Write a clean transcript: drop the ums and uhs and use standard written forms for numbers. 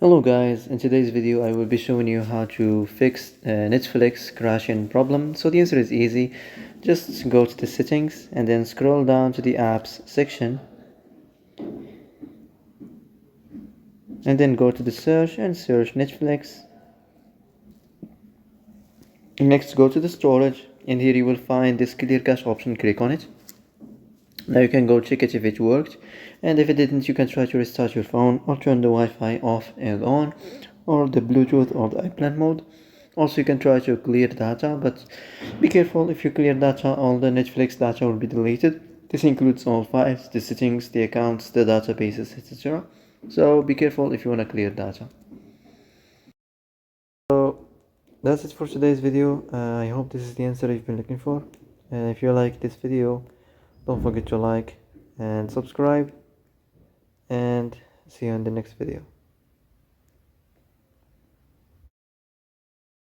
Hello guys, in today's video I will be showing you how to fix Netflix crashing problem. So the answer is easy. Just go to the settings and then scroll down to the apps section and then go to the search and search Netflix. Next go to the storage and here you will find this clear cache option. Click on it. Now you can go check it if it worked, and if it didn't you can try to restart your phone or turn the Wi-Fi off and on, or the Bluetooth or the airplane mode. Also you can try to clear data, but be careful. If you clear data, all the Netflix data will be deleted. This includes all files, the settings, the accounts, the databases, etc. So be careful if you want to clear data. So that's it for today's video. I hope this is the answer you've been looking for. And if you like this video, don't forget to like and subscribe, and see you in the next video.